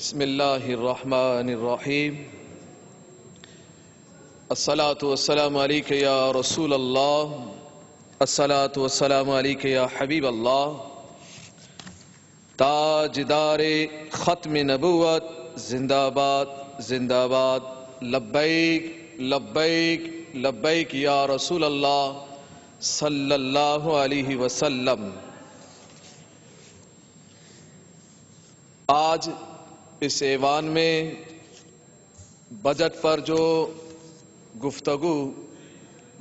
بسم اللہ الرحمن الرحیم الصلاۃ والسلام علیک یا رسول اللہ الصلاۃ والسلام علیک یا حبیب اللہ تاجدار ختم نبوت زندہ باد زندہ باد لبیک لبیک لبیک یا رسول اللہ صلی اللہ علیہ وسلم۔ آج اس ایوان میں بجٹ پر جو گفتگو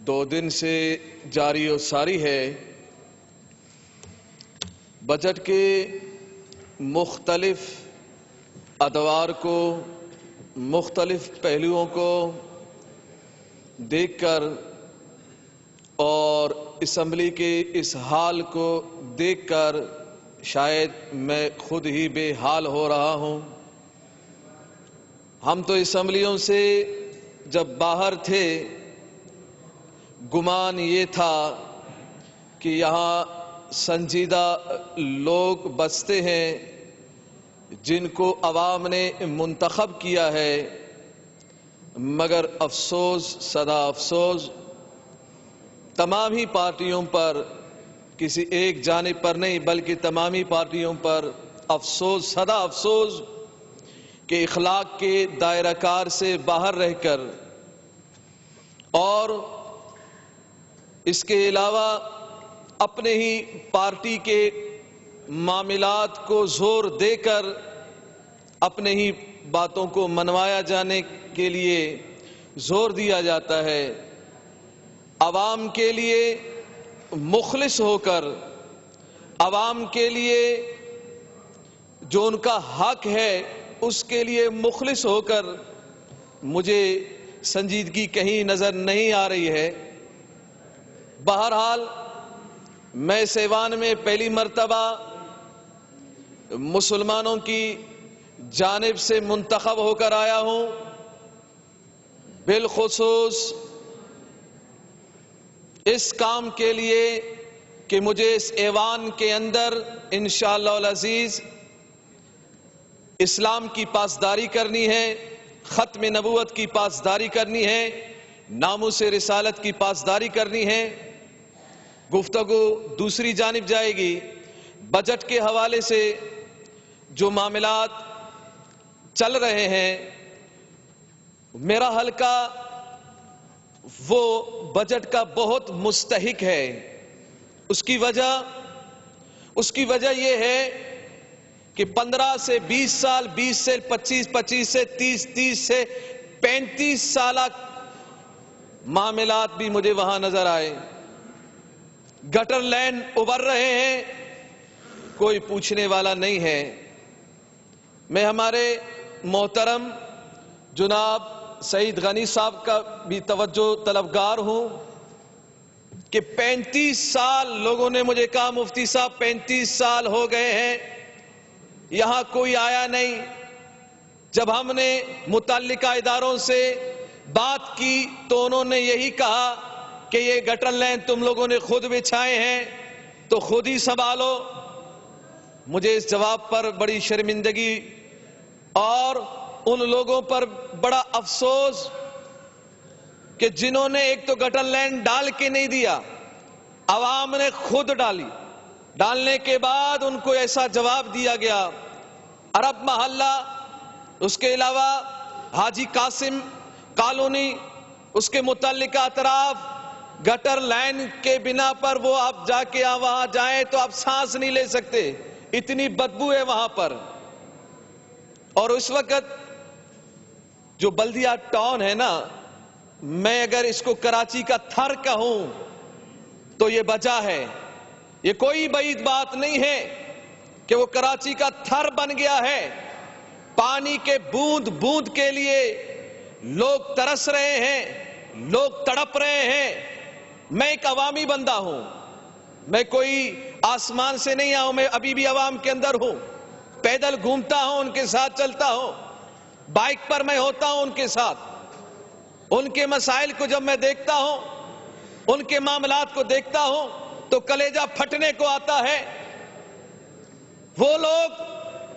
2 دن سے جاری و ساری ہے، بجٹ کے مختلف ادوار کو، مختلف پہلوؤں کو دیکھ کر اور اسمبلی کے اس حال کو دیکھ کر شاید میں خود ہی بے حال ہو رہا ہوں۔ ہم تو اسمبلیوں سے جب باہر تھے گمان یہ تھا کہ یہاں سنجیدہ لوگ بستے ہیں جن کو عوام نے منتخب کیا ہے، مگر افسوس صدا افسوس تمام ہی پارٹیوں پر، کسی ایک جانب پر نہیں بلکہ تمامی پارٹیوں پر افسوس صدا افسوس کہ اخلاق کے دائرہ کار سے باہر رہ کر اور اس کے علاوہ اپنے ہی پارٹی کے معاملات کو زور دے کر اپنے ہی باتوں کو منوایا جانے کے لیے زور دیا جاتا ہے۔ عوام کے لیے مخلص ہو کر، عوام کے لیے جو ان کا حق ہے اس کے لیے مخلص ہو کر مجھے سنجیدگی کہیں نظر نہیں آ رہی ہے۔ بہرحال میں اس ایوان میں پہلی مرتبہ مسلمانوں کی جانب سے منتخب ہو کر آیا ہوں، بالخصوص اس کام کے لیے کہ مجھے اس ایوان کے اندر انشاءاللہ العزیز اسلام کی پاسداری کرنی ہے، ختم نبوت کی پاسداری کرنی ہے، ناموس رسالت کی پاسداری کرنی ہے۔ گفتگو دوسری جانب جائے گی، بجٹ کے حوالے سے جو معاملات چل رہے ہیں، میرا حلقہ وہ بجٹ کا بہت مستحق ہے۔ اس کی وجہ یہ ہے کہ 15 سے 20 سال، 20 سے 25، 25 سے 30، 30 سے 35 سالہ معاملات بھی مجھے وہاں نظر آئے۔ گٹر لائن ابھر رہے ہیں، کوئی پوچھنے والا نہیں ہے۔ میں ہمارے محترم جناب سعید غنی صاحب کا بھی توجہ طلبگار ہوں کہ 35 سال لوگوں نے مجھے کہا مفتی صاحب 35 سال ہو گئے ہیں یہاں کوئی آیا نہیں۔ جب ہم نے متعلقہ اداروں سے بات کی تو انہوں نے یہی کہا کہ یہ گٹر لائن تم لوگوں نے خود بچھائے ہیں تو خود ہی سنبھالو۔ مجھے اس جواب پر بڑی شرمندگی اور ان لوگوں پر بڑا افسوس کہ جنہوں نے ایک تو گٹر لائن ڈال کے نہیں دیا، عوام نے خود ڈالی، ڈالنے کے بعد ان کو ایسا جواب دیا گیا۔ عرب محلہ، اس کے علاوہ حاجی قاسم کالونی، اس کے متعلقہ اطراف گٹر لائن کے بنا پر وہ آپ جا کے وہاں جائیں تو آپ سانس نہیں لے سکتے، اتنی بدبو ہے وہاں پر۔ اور اس وقت جو بلدیہ ٹاؤن ہے نا، میں اگر اس کو کراچی کا تھر کہوں تو یہ وجہ ہے، یہ کوئی بعید بات نہیں ہے کہ وہ کراچی کا تھر بن گیا ہے۔ پانی کے بوند بوند کے لیے لوگ ترس رہے ہیں، لوگ تڑپ رہے ہیں۔ میں ایک عوامی بندہ ہوں، میں کوئی آسمان سے نہیں آؤں، میں ابھی بھی عوام کے اندر ہوں، پیدل گھومتا ہوں، ان کے ساتھ چلتا ہوں، بائک پر میں ہوتا ہوں ان کے ساتھ۔ ان کے مسائل کو جب میں دیکھتا ہوں، ان کے معاملات کو دیکھتا ہوں تو کلیجہ پھٹنے کو آتا ہے۔ وہ لوگ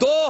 2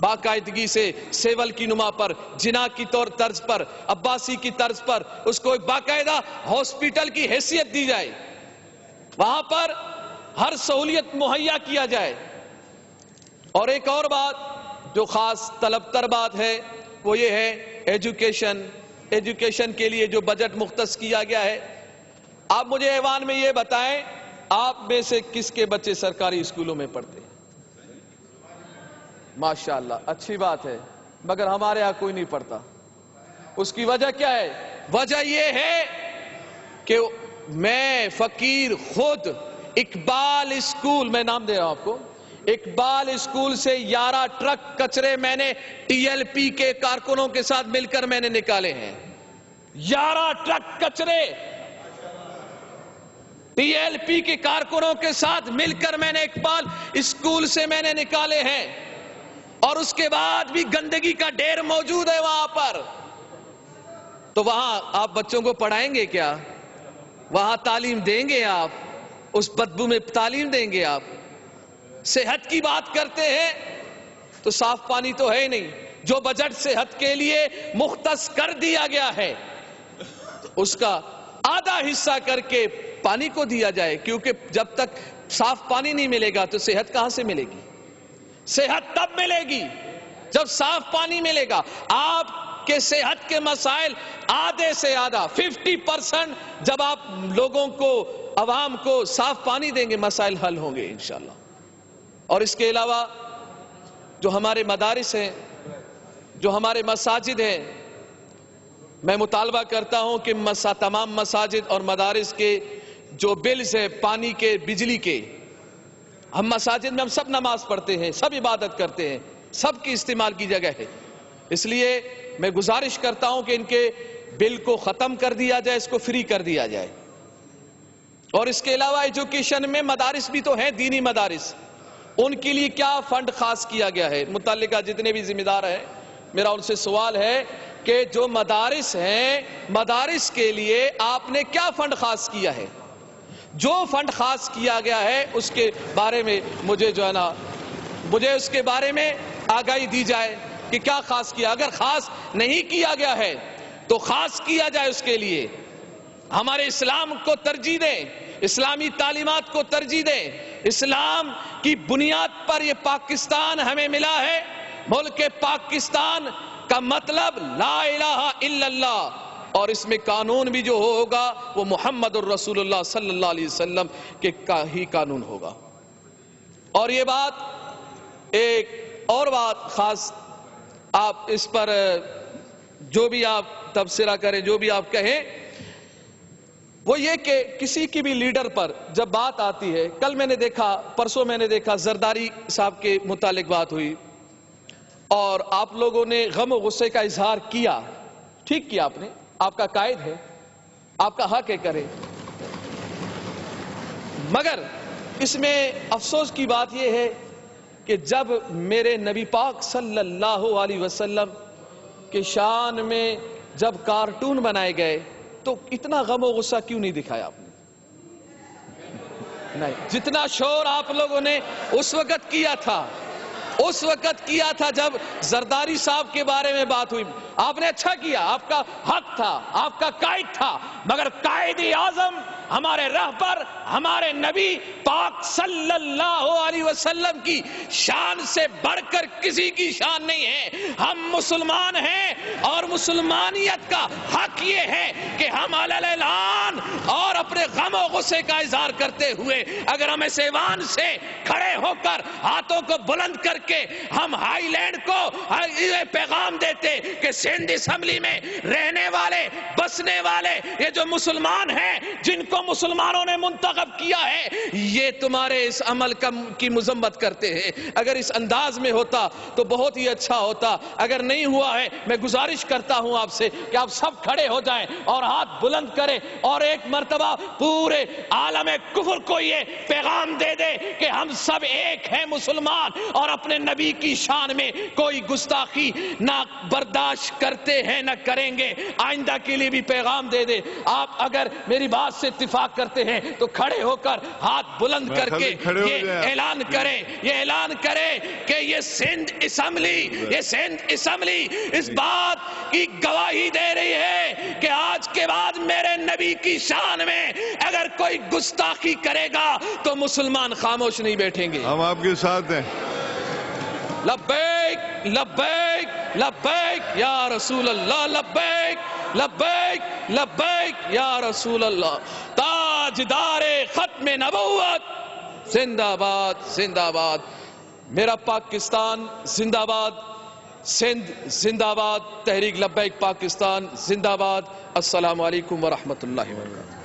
باقاعدگی سے سیول کی نما پر، جنا کی طرز پر، عباسی کی طرز پر اس کو ایک باقاعدہ ہاسپٹل کی حیثیت دی جائے، وہاں پر ہر سہولیت مہیا کیا جائے۔ اور ایک اور بات جو خاص طلب تر بات ہے وہ یہ ہے ایجوکیشن کے لیے جو بجٹ مختص کیا گیا ہے۔ آپ مجھے ایوان میں یہ بتائیں، آپ میں سے کس کے بچے سرکاری اسکولوں میں پڑھتے ہیں؟ ماشاءاللہ، اچھی بات ہے، مگر ہمارے ہاں کوئی نہیں پڑھتا۔ اس کی وجہ کیا ہے؟ وجہ یہ ہے کہ میں فقیر خود اقبال اسکول، میں نام دے رہا ہوں آپ کو، اقبال اسکول سے 11 ٹرک کچرے میں نے ٹی ایل پی کے کارکنوں کے ساتھ مل کر میں نے نکالے ہیں۔ 11 ٹرک کچرے ٹی ایل پی کے کارکنوں کے ساتھ مل کر میں نے اقبال اسکول سے میں نے نکالے ہیں، اور اس کے بعد بھی گندگی کا ڈھیر موجود ہے وہاں پر۔ تو وہاں آپ بچوں کو پڑھائیں گے کیا؟ وہاں تعلیم دیں گے آپ؟ اس بدبو میں تعلیم دیں گے آپ؟ صحت کی بات کرتے ہیں تو صاف پانی تو ہے ہی نہیں۔ جو بجٹ صحت کے لیے مختص کر دیا گیا ہے اس کا آدھا حصہ کر کے پانی کو دیا جائے، کیونکہ جب تک صاف پانی نہیں ملے گا تو صحت کہاں سے ملے گی؟ صحت تب ملے گی جب صاف پانی ملے گا۔ آپ کے صحت کے مسائل آدھے سے آدھا 50% جب آپ لوگوں کو، عوام کو صاف پانی دیں گے، مسائل حل ہوں گے انشاءاللہ۔ اور اس کے علاوہ جو ہمارے مدارس ہیں، جو ہمارے مساجد ہیں، میں مطالبہ کرتا ہوں کہ تمام مساجد اور مدارس کے جو بلز ہیں، پانی کے، بجلی کے، ہم مساجد میں ہم سب نماز پڑھتے ہیں، سب عبادت کرتے ہیں، سب کی استعمال کی جگہ ہے۔ اس لیے میں گزارش کرتا ہوں کہ ان کے بل کو ختم کر دیا جائے، اس کو فری کر دیا جائے۔ اور اس کے علاوہ ایجوکیشن میں مدارس بھی تو ہیں، دینی مدارس، ان کے لیے کیا فنڈ خاص کیا گیا ہے؟ متعلقہ جتنے بھی ذمہ دار ہیں، میرا ان سے سوال ہے کہ جو مدارس ہیں، مدارس کے لیے آپ نے کیا فنڈ خاص کیا ہے؟ جو فنڈ خاص کیا گیا ہے اس کے بارے میں مجھے مجھے اس کے بارے میں آگاہی دی جائے کہ کیا خاص کیا۔ اگر خاص نہیں کیا گیا ہے تو خاص کیا جائے اس کے لیے۔ ہمارے اسلام کو ترجیح دیں، اسلامی تعلیمات کو ترجیح دیں۔ اسلام کی بنیاد پر یہ پاکستان ہمیں ملا ہے۔ ملک پاکستان کا مطلب لا الہ الا اللہ، اور اس میں قانون بھی جو ہوگا وہ محمد الرسول اللہ صلی اللہ علیہ وسلم کے ہی قانون ہوگا۔ اور یہ بات، ایک اور بات خاص، آپ اس پر جو بھی آپ تبصرہ کریں، جو بھی آپ کہیں، وہ یہ کہ کسی کی بھی لیڈر پر جب بات آتی ہے، کل میں نے دیکھا، پرسوں میں نے دیکھا، زرداری صاحب کے متعلق بات ہوئی اور آپ لوگوں نے غم و غصے کا اظہار کیا، ٹھیک کیا آپ نے، آپ کا قائد ہے، آپ کا حق ہے کرے، مگر اس میں افسوس کی بات یہ ہے کہ جب میرے نبی پاک صلی اللہ علیہ وسلم کے شان میں جب کارٹون بنائے گئے تو اتنا غم و غصہ کیوں نہیں دکھایا آپ نے؟ نہیں، جتنا شور آپ لوگوں نے اس وقت کیا تھا جب زرداری صاحب کے بارے میں بات ہوئی، آپ نے اچھا کیا، آپ کا حق تھا، آپ کا قائد تھا، مگر قائد اعظم ہمارے رہبر، ہمارے نبی پاک صلی اللہ علیہ وسلم کی شان سے بڑھ کر کسی کی شان نہیں ہے۔ ہم مسلمان ہیں اور مسلمانیت کا حق یہ ہے کہ ہم علی اعلان اور اپنے غم و غصے کا اظہار کرتے ہوئے اگر ہم اس ایوان سے کھڑے ہو کر ہاتھوں کو بلند کر کے ہم ہائی لینڈ کو یہ پیغام دیتے کہ سندھ اسمبلی میں رہنے والے، بسنے والے، یہ جو مسلمان ہیں جن کو مسلمانوں نے منتخب کیا ہے، یہ تمہارے اس عمل کی مذمت کرتے ہیں، اگر اس انداز میں ہوتا تو بہت ہی اچھا ہوتا۔ اگر نہیں ہوا ہے، میں گزارش کرتا ہوں آپ سے کہ آپ سب کھڑے ہو جائیں اور ہاتھ بلند کریں اور ایک مرتبہ پورے عالم کفر کو یہ پیغام دے دے کہ ہم سب ایک ہیں مسلمان، اور اپنے نبی کی شان میں کوئی گستاخی نہ برداشت کرتے ہیں، نہ کریں گے۔ آئندہ کے لیے بھی پیغام دے دے۔ آپ اگر میری بات سے اتفاق کرتے ہیں تو کھڑے کھڑے ہو کر ہاتھ بلند کر کے یہ اعلان کرے کہ یہ سندھ اسمبلی اس بات کی گواہی دے رہی ہے کہ آج کے بعد میرے نبی کی شان میں اگر کوئی گستاخی کرے گا تو مسلمان خاموش نہیں بیٹھیں گے. ہم آپ کے ساتھ ہیں. لبیک لبیک لبیک یا رسول اللہ، لبیک لبیک لبیک یا رسول اللہ. تاجدار ختم نبوت زندہ باد زندہ باد. میرا پاکستان زندہ باد، سندھ زندہ باد، تحریک لبیک پاکستان زندہ باد. السلام علیکم ورحمۃ اللہ وبرکاتہ.